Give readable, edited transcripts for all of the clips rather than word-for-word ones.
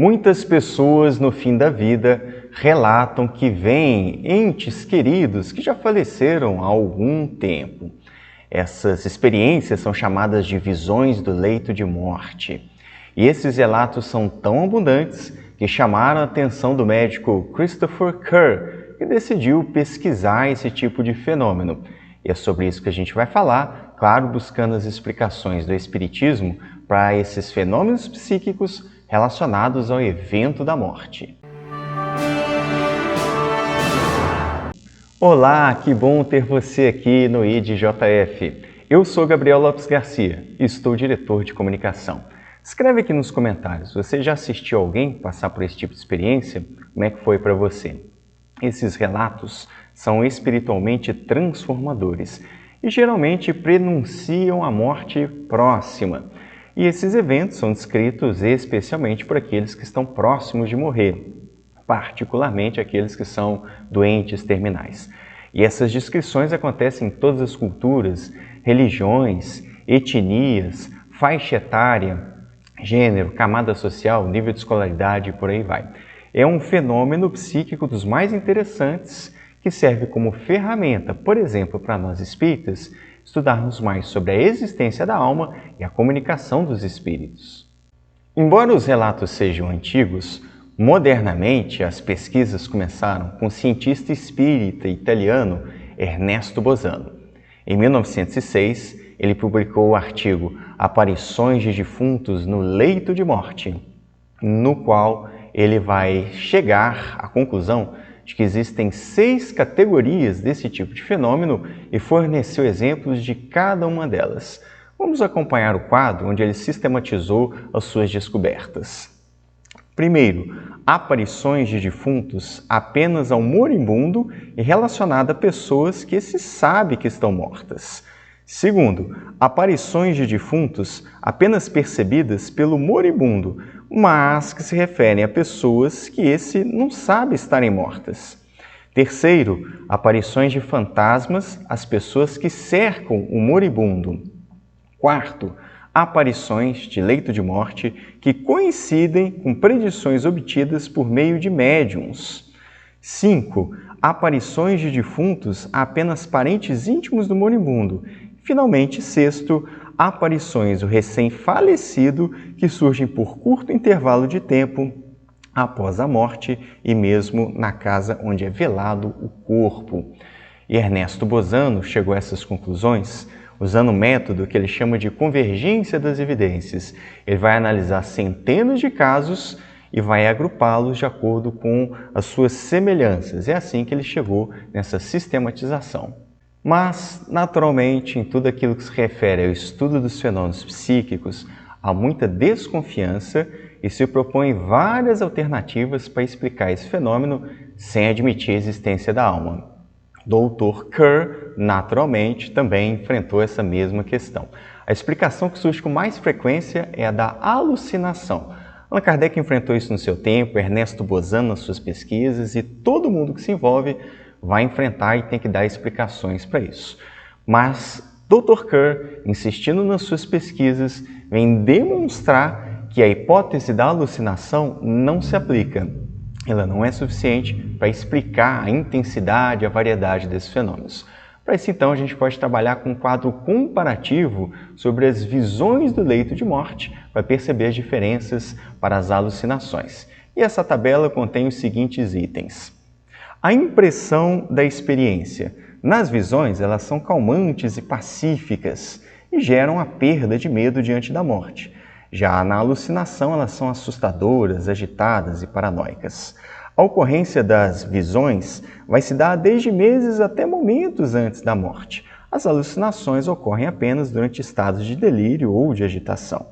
Muitas pessoas no fim da vida relatam que veem entes queridos que já faleceram há algum tempo. Essas experiências são chamadas de visões do leito de morte. E esses relatos são tão abundantes que chamaram a atenção do médico Christopher Kerr, que decidiu pesquisar esse tipo de fenômeno. E é sobre isso que a gente vai falar, claro, buscando as explicações do Espiritismo para esses fenômenos psíquicos relacionados ao evento da morte. Olá, que bom ter você aqui no IDJF. Eu sou Gabriel Lopes Garcia e estou diretor de comunicação. Escreve aqui nos comentários, você já assistiu alguém passar por esse tipo de experiência? Como é que foi para você? Esses relatos são espiritualmente transformadores e geralmente prenunciam a morte próxima. E esses eventos são descritos especialmente por aqueles que estão próximos de morrer, particularmente aqueles que são doentes terminais. E essas descrições acontecem em todas as culturas, religiões, etnias, faixa etária, gênero, camada social, nível de escolaridade e por aí vai. É um fenômeno psíquico dos mais interessantes que serve como ferramenta, por exemplo, para nós espíritas, estudarmos mais sobre a existência da alma e a comunicação dos espíritos. Embora os relatos sejam antigos, modernamente as pesquisas começaram com o cientista espírita italiano Ernesto Bosano. Em 1906, ele publicou o artigo Aparições de Defuntos no Leito de Morte, no qual ele vai chegar à conclusão de que existem 6 categorias desse tipo de fenômeno e forneceu exemplos de cada uma delas. Vamos acompanhar o quadro onde ele sistematizou as suas descobertas. Primeiro, aparições de defuntos apenas ao moribundo e relacionada a pessoas que se sabe que estão mortas. Segundo, aparições de defuntos apenas percebidas pelo moribundo, mas que se referem a pessoas que esse não sabe estarem mortas. Terceiro, aparições de fantasmas às pessoas que cercam o moribundo. Quarto, aparições de leito de morte que coincidem com predições obtidas por meio de médiuns. 5. Aparições de defuntos a apenas parentes íntimos do moribundo. Finalmente, sexto, aparições do recém-falecido que surgem por curto intervalo de tempo após a morte e mesmo na casa onde é velado o corpo. E Ernesto Bosano chegou a essas conclusões usando um método que ele chama de convergência das evidências. Ele vai analisar centenas de casos e vai agrupá-los de acordo com as suas semelhanças. É assim que ele chegou nessa sistematização. Mas, naturalmente, em tudo aquilo que se refere ao estudo dos fenômenos psíquicos, há muita desconfiança e se propõem várias alternativas para explicar esse fenômeno sem admitir a existência da alma. Dr. Kerr, naturalmente, também enfrentou essa mesma questão. A explicação que surge com mais frequência é a da alucinação. Allan Kardec enfrentou isso no seu tempo, Ernesto Bosano nas suas pesquisas e todo mundo que se envolve vai enfrentar e tem que dar explicações para isso. Mas Dr. Kerr, insistindo nas suas pesquisas, vem demonstrar que a hipótese da alucinação não se aplica. Ela não é suficiente para explicar a intensidade e a variedade desses fenômenos. Para isso, então, a gente pode trabalhar com um quadro comparativo sobre as visões do leito de morte para perceber as diferenças para as alucinações. E essa tabela contém os seguintes itens. A impressão da experiência. Nas visões, elas são calmantes e pacíficas e geram a perda de medo diante da morte. Já na alucinação, elas são assustadoras, agitadas e paranoicas. A ocorrência das visões vai se dar desde meses até momentos antes da morte. As alucinações ocorrem apenas durante estados de delírio ou de agitação.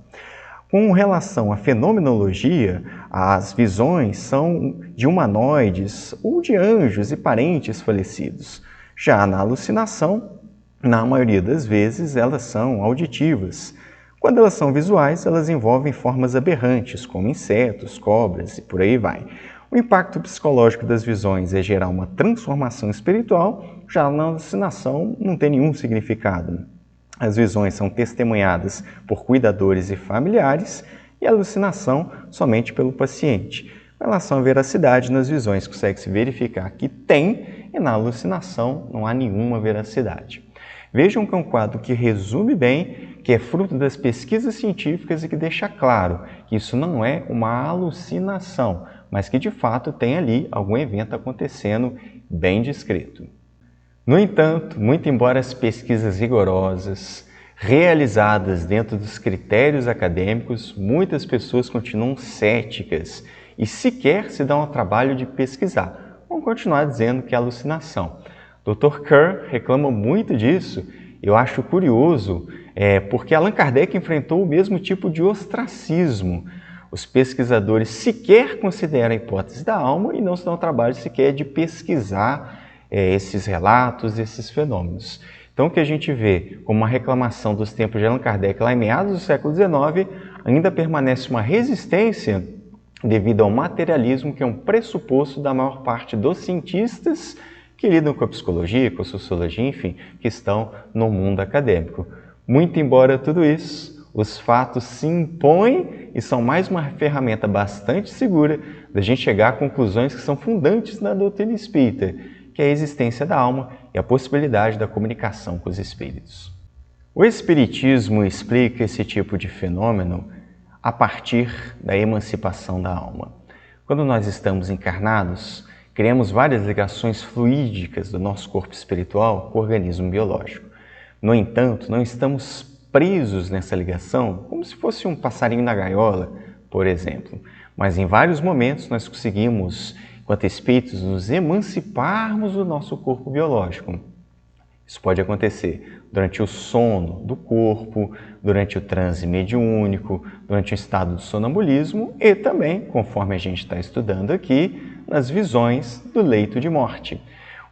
Com relação à fenomenologia, as visões são de humanoides ou de anjos e parentes falecidos. Já na alucinação, na maioria das vezes, elas são auditivas. Quando elas são visuais, elas envolvem formas aberrantes, como insetos, cobras e por aí vai. O impacto psicológico das visões é gerar uma transformação espiritual, já na alucinação não tem nenhum significado. As visões são testemunhadas por cuidadores e familiares e a alucinação somente pelo paciente. Com relação à veracidade, nas visões consegue-se verificar que tem, e na alucinação não há nenhuma veracidade. Vejam que é um quadro que resume bem, que é fruto das pesquisas científicas e que deixa claro que isso não é uma alucinação, mas que de fato tem ali algum evento acontecendo bem discreto. No entanto, muito embora as pesquisas rigorosas, realizadas dentro dos critérios acadêmicos, muitas pessoas continuam céticas e sequer se dão ao trabalho de pesquisar. Vão continuar dizendo que é alucinação. Dr. Kerr reclama muito disso. Eu acho curioso, porque Allan Kardec enfrentou o mesmo tipo de ostracismo. Os pesquisadores sequer consideram a hipótese da alma e não se dão ao trabalho sequer de pesquisar esses relatos, esses fenômenos. Então, o que a gente vê como uma reclamação dos tempos de Allan Kardec lá em meados do século XIX, ainda permanece uma resistência devido ao materialismo, que é um pressuposto da maior parte dos cientistas que lidam com a psicologia, com a sociologia, enfim, que estão no mundo acadêmico. Muito embora tudo isso, os fatos se impõem e são mais uma ferramenta bastante segura da gente chegar a conclusões que são fundantes na doutrina espírita, que é a existência da alma e a possibilidade da comunicação com os espíritos. O Espiritismo explica esse tipo de fenômeno a partir da emancipação da alma. Quando nós estamos encarnados, criamos várias ligações fluídicas do nosso corpo espiritual com o organismo biológico. No entanto, não estamos presos nessa ligação como se fosse um passarinho na gaiola, por exemplo. Mas em vários momentos nós conseguimos, enquanto espíritos, nos emanciparmos do nosso corpo biológico. Isso pode acontecer durante o sono do corpo, durante o transe mediúnico, durante o estado de sonambulismo e também, conforme a gente está estudando aqui, nas visões do leito de morte.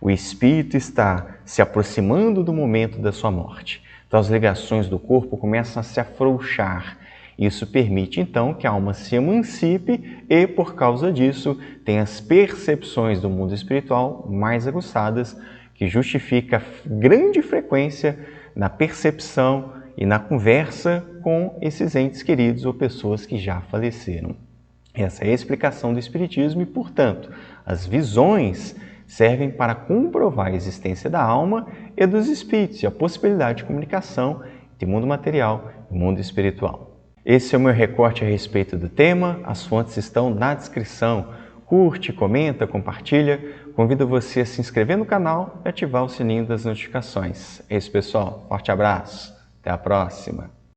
O espírito está se aproximando do momento da sua morte. Então as ligações do corpo começam a se afrouxar. Isso permite então que a alma se emancipe e, por causa disso, tenha as percepções do mundo espiritual mais aguçadas, que justifica a grande frequência na percepção e na conversa com esses entes queridos ou pessoas que já faleceram. Essa é a explicação do Espiritismo e, portanto, as visões servem para comprovar a existência da alma e dos espíritos e a possibilidade de comunicação entre mundo material e mundo espiritual. Esse é o meu recorte a respeito do tema, as fontes estão na descrição. Curte, comenta, compartilha. Convido você a se inscrever no canal e ativar o sininho das notificações. É isso, pessoal. Forte abraço. Até a próxima.